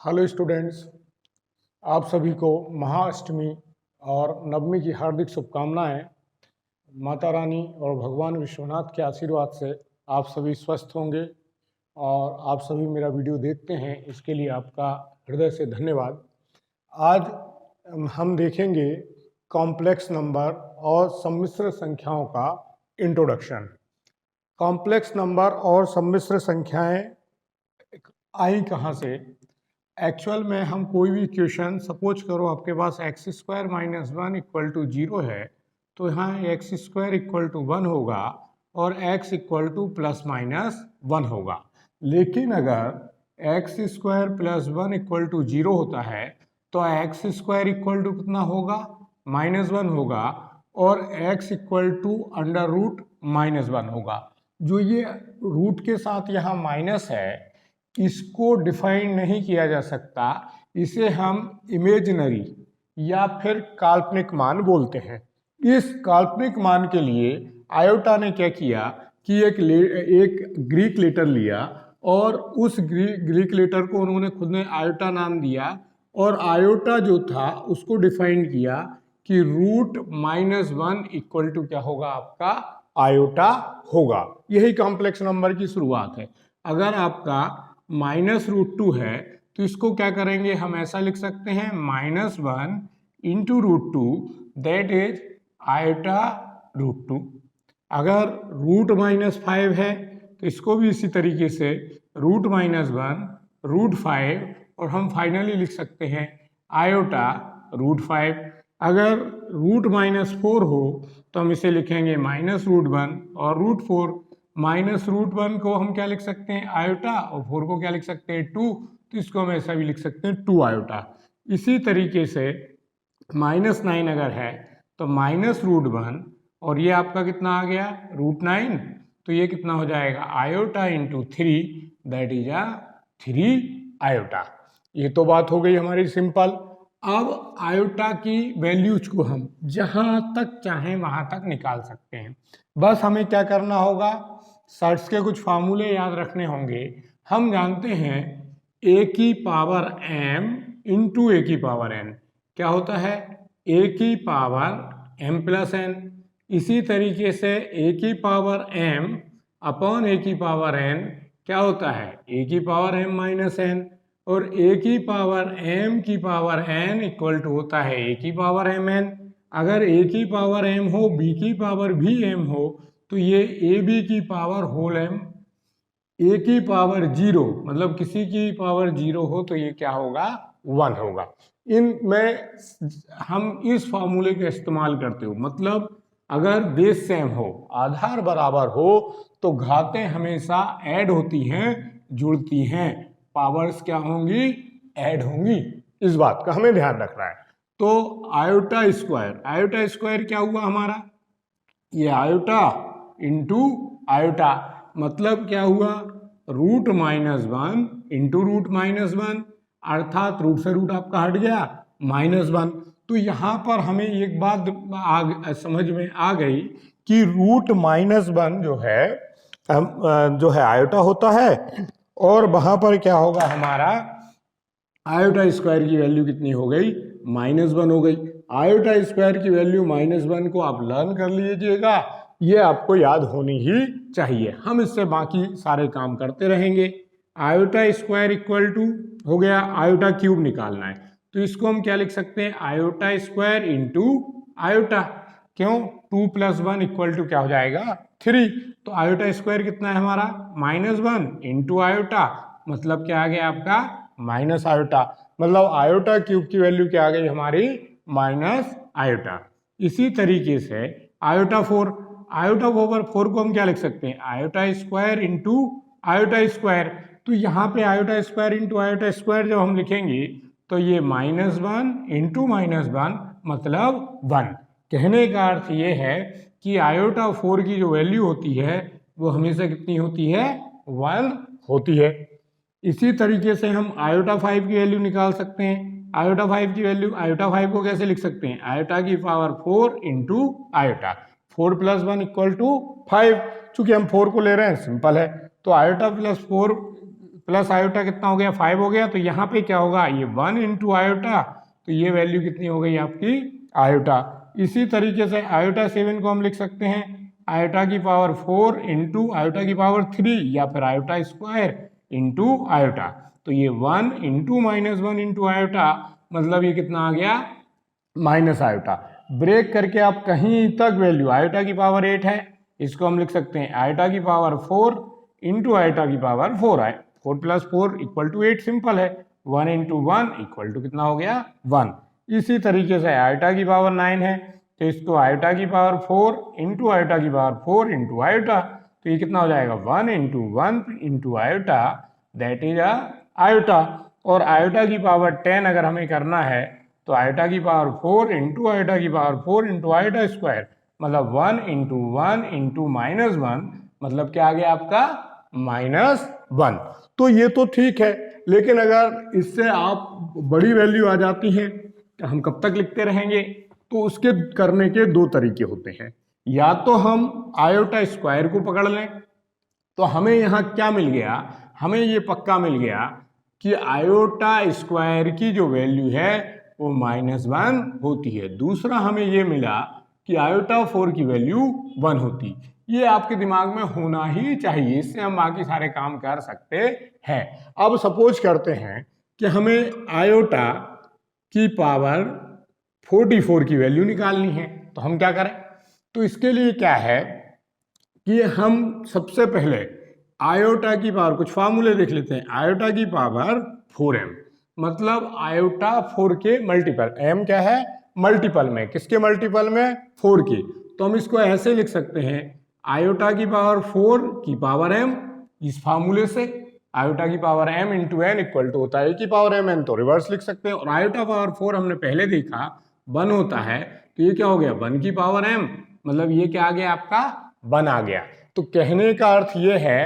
Hello students, आप सभी को महाअष्टमी और नवमी की हार्दिक शुभकामनाएं। माता रानी और भगवान विश्वनाथ के आशीर्वाद से आप सभी स्वस्थ होंगे और आप सभी मेरा वीडियो देखते हैं, इसके लिए आपका हृदय से धन्यवाद। आज हम देखेंगे कॉम्प्लेक्स नंबर और सम्मिश्र संख्याओं का इंट्रोडक्शन। कॉम्प्लेक्स नंबर और सम्मिश्र संख्याएं आई कहाँ से? एक्चुअल में हम कोई भी इक्वेशन, सपोज करो आपके पास x square minus one equal to zero है, तो यहाँ x square equal to one होगा और x equal to plus minus one होगा। लेकिन अगर x square plus one equal to zero होता है तो एक्स स्क्वायर इक्वल टू कितना होगा? माइनस वन होगा और x equal to under root minus one होगा। जो ये रूट के साथ यहाँ माइनस है, इसको डिफाइन नहीं किया जा सकता, इसे हम इमेजिनरी या फिर काल्पनिक मान बोलते हैं। इस काल्पनिक मान के लिए आयोटा ने क्या किया कि एक ग्रीक लेटर लिया और उस ग्रीक लेटर को उन्होंने खुद ने आयोटा नाम दिया और आयोटा जो था उसको डिफाइन किया कि root minus one equal to क्या होगा? आपका आयोटा होगा। यही कॉम्प्लेक्स नंबर की शुरुआत है। अगर आपका माइनस रूट टू है तो इसको क्या करेंगे? हम ऐसा लिख सकते हैं minus one into root two, that is iota root two. अगर रूट माइनस फाइव है तो इसको भी इसी तरीके से root minus one root five, और हम फाइनली लिख सकते हैं आयोटा रूट फाइव। अगर रूट माइनस फोर हो तो हम इसे लिखेंगे माइनस रूट वन और root four. Minus root one को हम क्या लिख सकते हैं? आयोटा, और फोर को क्या लिख सकते हैं? टू, तो इसको हम ऐसा भी लिख सकते हैं टू आयोटा। इसी तरीके से माइनस नाइन अगर है तो माइनस रूट वन, और ये आपका कितना आ गया? रूट नाइन, तो ये कितना हो जाएगा? Iota into three, that is ah three iota. ये तो बात हो गई हमारी सिंपल। अब आयोटा की वैल्यूज को हम जहां तक चाहें वहां तक निकाल सकते हैं। बस हमें क्या करना होगा? सर्ट्स के कुछ फार्मूले याद रखने होंगे। हम जानते हैं ए की पावर m इंटू ए की पावर n क्या होता है? ए की पावर m प्लस n। इसी तरीके से ए की पावर m अपॉन ए की पावर n क्या होता है? ए की पावर m माइनस n। और a की पावर m की पावर n इक्वल टू होता है a की पावर mn। अगर a की पावर m हो, b की पावर भी m हो, तो ये ए बी की पावर होल m। ए की पावर जीरो, मतलब किसी की पावर जीरो हो तो ये क्या होगा? वन होगा। इनमें हम इस फार्मूले का इस्तेमाल करते हो, मतलब अगर बेस सेम हो, आधार बराबर हो, तो घातें हमेशा ऐड होती हैं, जुड़ती हैं। पावर्स क्या होंगी? ऐड होंगी। इस बात का हमें ध्यान रखना है। तो आयोटा स्क्वायर क्या हुआ हमारा? ये आयोटा इंटू आयोटा, मतलब क्या हुआ? Root minus one into root minus one, अर्थात रूट से रूट आपका हट गया, माइनस वन। तो यहाँ पर हमें एक बात समझ में आ गई कि रूट माइनस वन जो है आयोटा होता है, और वहां पर क्या होगा हमारा? आयोटा स्क्वायर की वैल्यू कितनी हो गई? माइनस वन हो गई। आयोटा स्क्वायर की वैल्यू माइनस वन को आप लर्न कर लीजिएगा, ये आपको याद होनी ही चाहिए। हम इससे बाकी सारे काम करते रहेंगे। आयोटा स्क्वायर इक्वल टू हो गया, आयोटा क्यूब निकालना है तो इसको हम क्या लिख सकते हैं? Iota square into iota. क्यों? Two plus one equal to क्या हो जाएगा? थ्री। तो आयोटा स्क्वायर कितना है हमारा? माइनस वन इंटू आयोटा, मतलब क्या आ गया आपका? Minus iota. मतलब आयोटा क्यूब की वैल्यू क्या आ गई हमारी? Minus iota. इसी तरीके से आयोटा फोर को हम क्या लिख सकते हैं? Iota square into iota square. तो यहाँ पे iota square into iota square जब हम लिखेंगे तो ये minus one into minus one, मतलब वन। कहने का अर्थ ये है कि आयोटा फोर की जो वैल्यू होती है वो हमेशा कितनी होती है? वन होती है। इसी तरीके से हम आयोटा फाइव की वैल्यू निकाल सकते हैं। आयोटा फाइव को कैसे लिख सकते हैं? आयोटा की power four into iota. Four plus one equal to five. चूंकि हम फोर को ले रहे हैं, सिंपल है, तो आयोटा प्लस आयोटा कितना हो गया 5 हो गया, तो यहाँ पे क्या होगा ये 1 इंटू आयोटा, तो ये वैल्यू कितनी हो गई आपकी आयोटा। इसी तरीके से आयोटा 7 को हम लिख सकते हैं आयोटा की पावर 4 इंटू आयोटा की पावर 3 या फिर आयोटा स्क्वायर इंटू आयोटा। तो ये 1 इंटू -1 इंटू आयोटा, मतलब ये कितना आ गया माइनस आयोटा। ब्रेक करके आप कहीं तक वैल्यू आयोटा की पावर 8 है, इसको हम लिख सकते हैं आयोटा की पावर 4 इंटू आयोटा की पावर 4 है, 4 प्लस 4 इक्वल टू 8, सिंपल है। 1 इंटू 1 इक्वल टू कितना हो गया 1। इसी तरीके से आयोटा की पावर 9 है, तो इसको आयोटा की पावर 4 इंटू आयोटा की पावर 4 इंटू आयोटा, तो ये कितना हो जाएगा 1 into 1 into iota, that is iota. और आयोटा की पावर 10 अगर हमें करना है तो आयोटा की पावर 4 इंटू आयोटा की पावर 4 इंटू आयोटा स्क्वायर, मतलब 1 इंटू 1 इंटू -1, मतलब क्या आ गया आपका -1। तो ये तो ठीक है, लेकिन अगर इससे आप बड़ी वैल्यू आ जाती है तो हम कब तक लिखते रहेंगे? तो उसके करने के दो तरीके होते हैं। या तो हम आयोटा स्क्वायर को पकड़ लें, तो हमें यहाँ क्या मिल गया, हमें ये पक्का मिल गया कि आयोटा स्क्वायर की जो वैल्यू है वो -1 होती है। दूसरा हमें ये मिला कि आयोटा 4 की वैल्यू 1 होती। ये आपके दिमाग में होना ही चाहिए, इससे हम बाकी सारे काम कर सकते हैं। अब सपोज करते हैं कि हमें आयोटा की पावर 44 की वैल्यू निकालनी है, तो हम क्या करें? तो इसके लिए क्या है कि हम सबसे पहले आयोटा की पावर, कुछ फार्मूले देख लेते हैं। आयोटा की पावर 4m, मतलब आयोटा 4 के मल्टीपल, m क्या है मल्टीपल में, किसके मल्टीपल में 4 की। तो हम इसको ऐसे लिख सकते हैं आयोटा की पावर 4 की पावर m, इस फार्मूले से आयोटा की power m into n equal to होता है की पावर m n, तो रिवर्स लिख सकते हैं। और आयोटा पावर 4 हमने पहले देखा 1 होता है, तो ये क्या हो गया 1 की पावर m, मतलब ये क्या आ गया आपका 1 आ गया। तो कहने का अर्थ ये है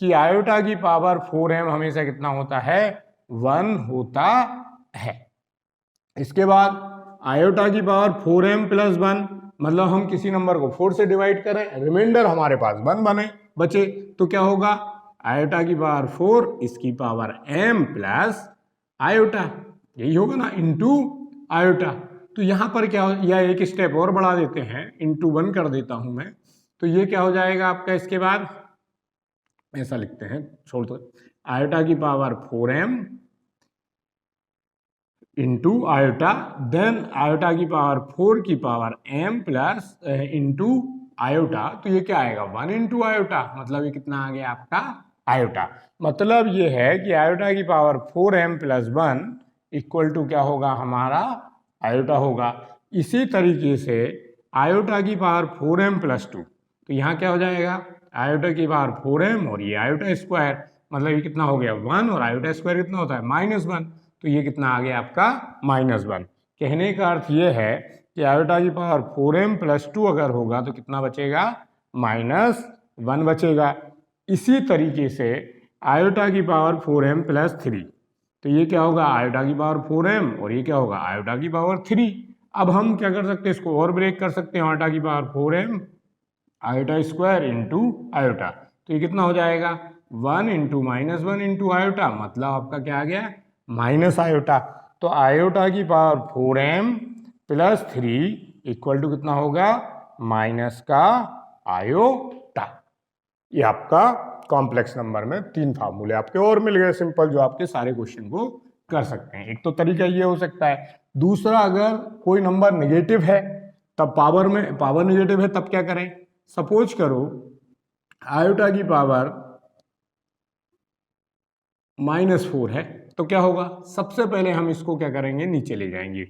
कि आयोटा की पावर 4m हमेशा कितना होता है 1 होता है। इसके बाद आयोटा की पावर 4m प्लस 1, मतलब हम किसी नंबर को 4 से डिवाइड करें, रिमाइंडर हमारे पास 1 बचे, तो क्या होगा आयोटा की पावर 4 इसकी पावर m प्लस आयोटा, यही होगा ना, इंटू आयोटा। तो यहां पर क्या हो, या एक स्टेप और बढ़ा देते हैं, इंटू 1 कर देता हूं मैं, तो ये क्या हो जाएगा आपका, इसके बाद ऐसा लिखते हैं, छोड़ दो, आयोटा की power 4m into iota, then iota की पावर 4 की power m plus into iota, तो ये क्या आएगा 1 इंटू आयोटा, मतलब ये कितना आ गया आपका आयोटा। मतलब ये है कि आयोटा की power 4m plus 1 equal to क्या होगा हमारा आयोटा होगा। इसी तरीके से आयोटा की पावर 4m प्लस 2, तो यहाँ क्या हो जाएगा आयोटा की पावर 4m और ये आयोटा स्क्वायर, मतलब ये कितना हो गया 1, और आयोटा स्क्वायर कितना होता है -1, तो ये कितना आ गया आपका -1। कहने का अर्थ ये है कि आयोटा की पावर 4m प्लस 2 अगर होगा तो कितना बचेगा -1 बचेगा। इसी तरीके से आयोटा की पावर 4m प्लस 3, तो ये क्या होगा आयोटा की पावर 4m और ये क्या होगा आयोटा की पावर 3। अब हम क्या कर सकते हैं, इसको और ब्रेक कर सकते हैं, आयोटा की power 4m iota square into iota, तो ये कितना हो जाएगा 1 इंटू -1 इंटू आयोटा, मतलब आपका क्या आ गया माइनस आयोटा। तो आयोटा की power 4m plus 3 equal to कितना होगा माइनस का आयोटा। ये आपका कॉम्प्लेक्स नंबर में 3 फार्मूले आपके और मिल गए सिंपल, जो आपके सारे क्वेश्चन को कर सकते हैं। एक तो तरीका ये हो सकता है। दूसरा, अगर कोई नंबर नेगेटिव है तब पावर नेगेटिव है तब क्या करें, सपोज करो आयोटा की पावर -4 है, तो क्या होगा सबसे पहले हम इसको क्या करेंगे नीचे ले जाएंगे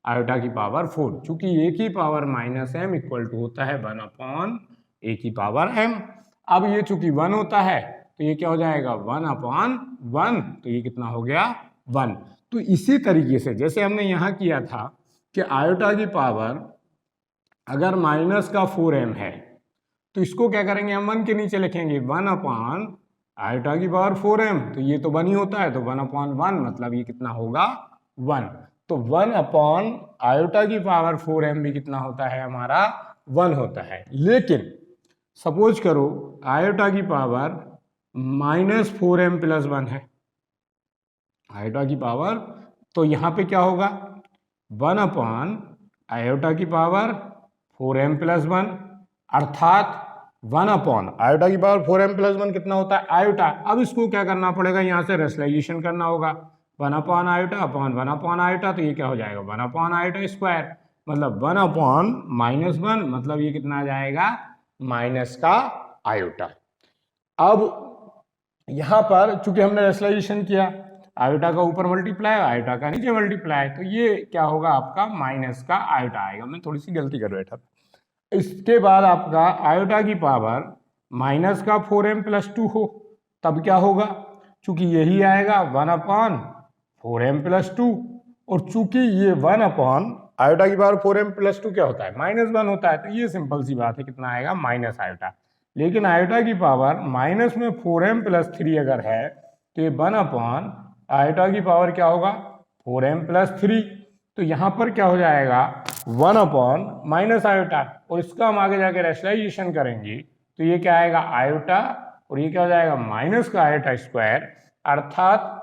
आयोटा की पावर 4, चूंकि a की पावर -m इक्वल टू होता है 1/a की पावर m। अब ये चूंकि 1 होता है तो ये क्या हो जाएगा 1/1, तो ये कितना हो गया 1। तो इसी तरीके से जैसे हमने यहाँ किया था कि आयोटा की पावर अगर -4m है तो इसको क्या करेंगे हम 1 के नीचे लिखेंगे 1/ आयोटा की पावर 4m, तो ये तो 1 ही होता है, तो 1/1, मतलब ये कितना होगा 1। तो 1/ आयोटा की पावर 4m भी कितना होता है हमारा 1 होता है। लेकिन सपोज करो आयोटा की पावर -4m प्लस 1 है, आयोटा की पावर, तो यहाँ पे क्या होगा 1 अपॉन आयोटा की पावर 4m+1, अर्थात 1 अपॉन आयोटा की पावर 4m+1 कितना होता है आयोटा। अब इसको क्या करना पड़ेगा, यहाँ से रेशनलाइजेशन करना होगा, 1 upon iota upon 1 upon iota, तो ये क्या हो जाएगा 1 अपॉन आयोटा स्क्वायर, मतलब 1 अपॉन -1, मतलब ये कितना आ जाएगा माइनस का आयोटा। अब यहाँ पर चूंकि हमने रेशनलाइजेशन किया, आयोटा का ऊपर मल्टीप्लाई आयोटा का नीचे मल्टीप्लाई, तो ये क्या होगा आपका माइनस का आयोटा आएगा। मैं थोड़ी सी गलती कर बैठा। इसके बाद आपका आयोटा की पावर माइनस का 4m+2 हो, तब क्या होगा, चूंकि यही आएगा 1 अपॉन 4m+2, और चूंकि ये 1 अपॉन आयोटा की पावर 4m+2 क्या होता है -1 होता है, तो ये सिंपल सी बात है, कितना आएगा माइनस आयोटा। लेकिन आयोटा की पावर माइनस में 4m+3 अगर है तो ये 1 अपॉन आयोटा की पावर क्या होगा 4m+3, तो यहाँ पर क्या हो जाएगा 1 अपॉन माइनस आयोटा, और इसका हम आगे जाके रेशनलाइजेशन करेंगे तो ये क्या आएगा आयोटा, और ये क्या हो जाएगा माइनस का आयोटा स्क्वायर, अर्थात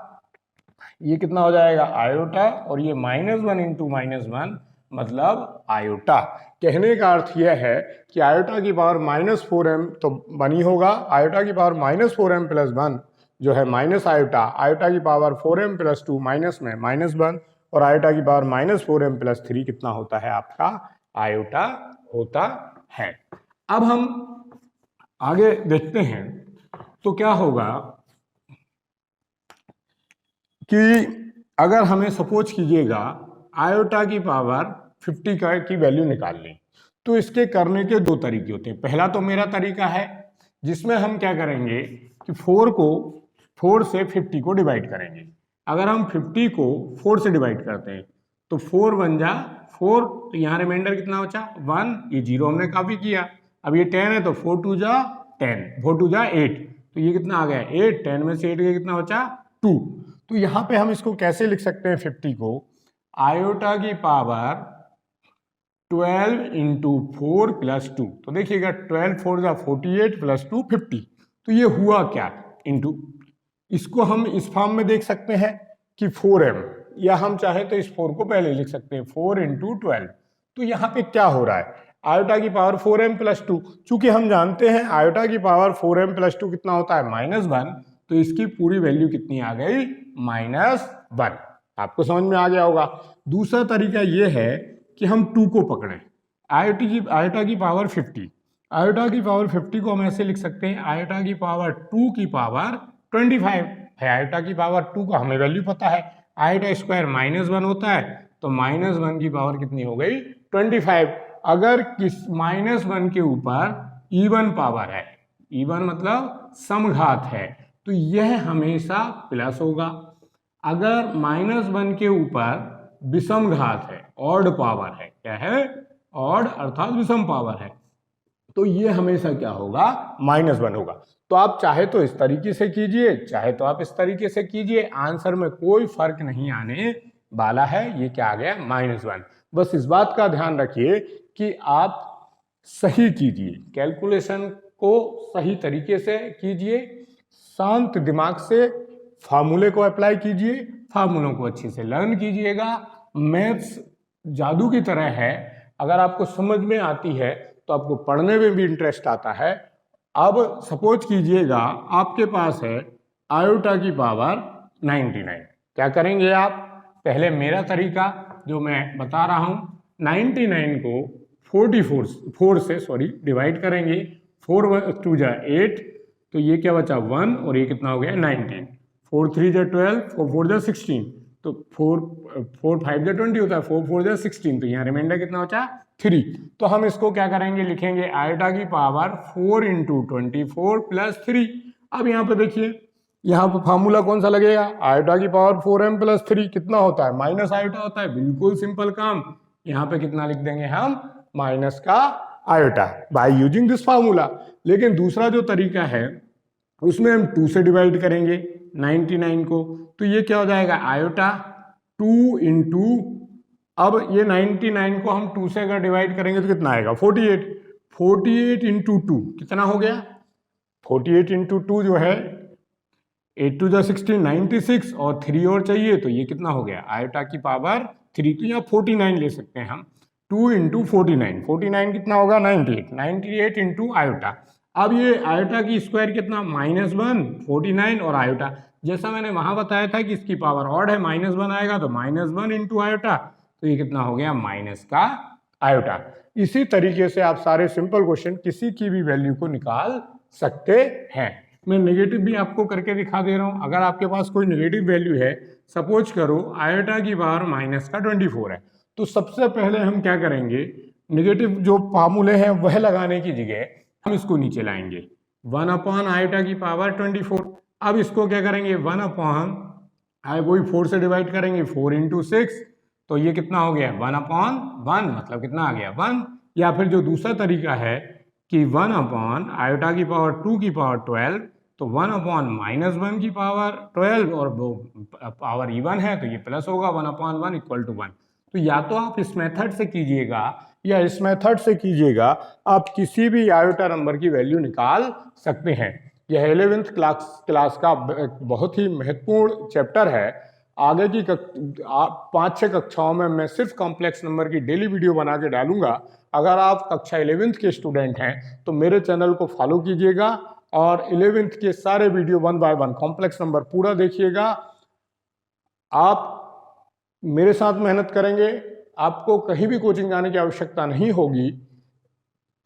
ये कितना हो जाएगा आयोटा, और ये -1 इंटू -1 मतलब आयोटा। कहने का अर्थ यह है कि आयोटा की पावर -4m तो बनी होगा, आयोटा की पावर -4m+1 जो है माइनस आयोटा, आयोटा की पावर 4m+2 माइनस में -1, और आयोटा की पावर -4m+3 कितना होता है आपका आयोटा होता है। अब हम आगे देखते हैं तो क्या होगा कि अगर हमें सपोज कीजिएगा आयोटा की पावर 50 की वैल्यू निकालनी, तो इसके करने के दो तरीके होते हैं। पहला तो मेरा तरीका है जिसमें हम क्या करेंगे कि 4 से 50 को डिवाइड करेंगे। अगर हम 50 को 4 से डिवाइड करते हैं तो 4 बन जा 4, तो यहाँ रिमाइंडर कितना बचा 1, ये 0 हमने कॉपी किया। अब ये 10 है तो 4 2 जा 10, 4 2 जा 8, तो ये कितना आ गया 8, 10 में से 8 गया कितना बचा 2। तो यहाँ पे हम इसको कैसे लिख सकते हैं 50 को, आयोटा की पावर 12 इंटू 4 + 2, तो देखिएगा 12 4 जा 48 + 2 50, तो ये हुआ क्या इंटू, इसको हम इस फॉर्म में देख सकते हैं कि 4m, या हम चाहे तो इस 4 को पहले लिख सकते हैं 4 इंटू 12। तो यहाँ पे क्या हो रहा है आयोटा की पावर 4m+2, चूंकि हम जानते हैं आयोटा की पावर 4m+2 कितना होता है -1, तो इसकी पूरी वैल्यू कितनी आ गई -1। आपको समझ में आ गया होगा। दूसरा तरीका यह है कि हम 2 को पकड़ें, आयोटा की पावर 50, आयोटा की पावर 50 को हम ऐसे लिख सकते हैं आयोटा की पावर 2 की पावर 25 है। आयोटा की पावर 2 का हमें वैल्यू पता है, आयोटा स्क्वायर -1 होता है, तो -1 की पावर कितनी हो गई 25। अगर किस -1 के ऊपर इवन पावर है, इवन मतलब समघात है, तो यह हमेशा प्लस होगा। अगर -1 के ऊपर विषम घात है, ऑड पावर है, क्या है ऑड अर्थात विषम पावर है, तो ये हमेशा क्या होगा -1 होगा। तो आप चाहे तो इस तरीके से कीजिए, चाहे तो आप इस तरीके से कीजिए, आंसर में कोई फर्क नहीं आने वाला है। ये क्या आ गया -1। बस इस बात का ध्यान रखिए कि आप सही कीजिए, कैलकुलेशन को सही तरीके से कीजिए, शांत दिमाग से फार्मूले को अप्लाई कीजिए, फार्मूलों को अच्छे से लर्न कीजिएगा। मैथ्स जादू की तरह है, अगर आपको समझ में आती है तो आपको पढ़ने में भी इंटरेस्ट आता है। अब सपोज कीजिएगा आपके पास है आयोटा की पावर 99, क्या करेंगे आप, पहले मेरा तरीका जो मैं बता रहा हूँ, 99 को 4 से डिवाइड करेंगे, 4 2 जा 8, तो ये क्या बचा 1, और ये कितना हो गया 19, 4 3 जा 12, 4 4 जा 16, तो 4 5 जा 20 होता है, 4 4 जा 16, तो यहाँ रिमाइंडर कितना बचा 3। तो हम इसको क्या करेंगे, लिखेंगे आयोटा की पावर 4 इंटू 24 + 3। अब यहाँ पे देखिए, यहाँ पे फार्मूला कौन सा लगेगा, आयोटा की पावर 4m+3 कितना होता है माइनस आयोटा होता है, बिल्कुल सिंपल काम। यहाँ पे कितना लिख देंगे हम माइनस का iota by using this formula. लेकिन दूसरा जो तरीका है उसमें हम 2 से डिवाइड करेंगे 99 को, तो ये क्या हो जाएगा आयोटा 2 इंटू, अब ये 99 को हम 2 से अगर डिवाइड करेंगे तो कितना आएगा 48, 48 इंटू 2 कितना हो गया, 48 इंटू 2 जो है 8 टू द 16 96 और 3 और चाहिए तो ये कितना हो गया आयोटा की पावर 3, तो यहाँ 49 ले सकते हैं हम। 2 इंटू 49, 49 कितना होगा 98, 98 इंटू आयोटा। अब ये आयोटा की स्क्वायर कितना -1, 49 और आयोटा, जैसा मैंने वहां बताया था कि इसकी पावर ऑड है, -1 आएगा तो -1 इंटू आयोटा, तो ये कितना हो गया माइनस का आयोटा। इसी तरीके से आप सारे सिंपल क्वेश्चन किसी की भी वैल्यू को निकाल सकते हैं। मैं नेगेटिव भी आपको करके दिखा दे रहा हूं। अगर आपके पास कोई नेगेटिव वैल्यू है, सपोज करो आयोटा की पावर -24 है, तो सबसे पहले हम क्या करेंगे, नेगेटिव जो फार्मूले हैं वह लगाने की जगह हम इसको नीचे लाएंगे, 1 अपॉन आयोटा की पावर 24। अब इसको क्या करेंगे 1 अपॉन वही 4 से डिवाइड करेंगे, 4 इंटू 6, तो ये कितना हो गया 1 अपॉन 1, मतलब कितना आ गया 1। या फिर जो दूसरा तरीका है कि 1 अपॉन आयोटा की पावर 2 की पावर 12, तो 1 अपॉन -1 की पावर 12 और वो पावर इवन है तो ये प्लस होगा, 1 अपॉन 1 इक्वल टू 1। तो या तो आप इस मेथड से कीजिएगा या इस मेथड से कीजिएगा, आप किसी भी आयोटा नंबर की वैल्यू निकाल सकते हैं। यह 11th क्लास का बहुत ही महत्वपूर्ण चैप्टर है। आगे की 5-6 कक्षाओं में मैं सिर्फ कॉम्प्लेक्स नंबर की डेली वीडियो बना के डालूंगा। अगर आप कक्षा 11th के स्टूडेंट हैं तो मेरे चैनल को फॉलो कीजिएगा और 11th के सारे वीडियो 1 बाय 1 कॉम्प्लेक्स नंबर पूरा देखिएगा। आप मेरे साथ मेहनत करेंगे, आपको कहीं भी कोचिंग जाने की आवश्यकता नहीं होगी।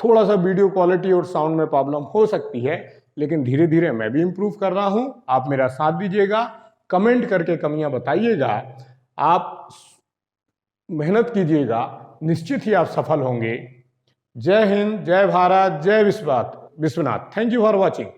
थोड़ा सा वीडियो क्वालिटी और साउंड में प्रॉब्लम हो सकती है, लेकिन धीरे धीरे मैं भी इम्प्रूव कर रहा हूं। आप मेरा साथ दीजिएगा, कमेंट करके कमियां बताइएगा, आप मेहनत कीजिएगा, निश्चित ही आप सफल होंगे। जय हिंद, जय भारत, जय Vishwanath. Thank you for watching.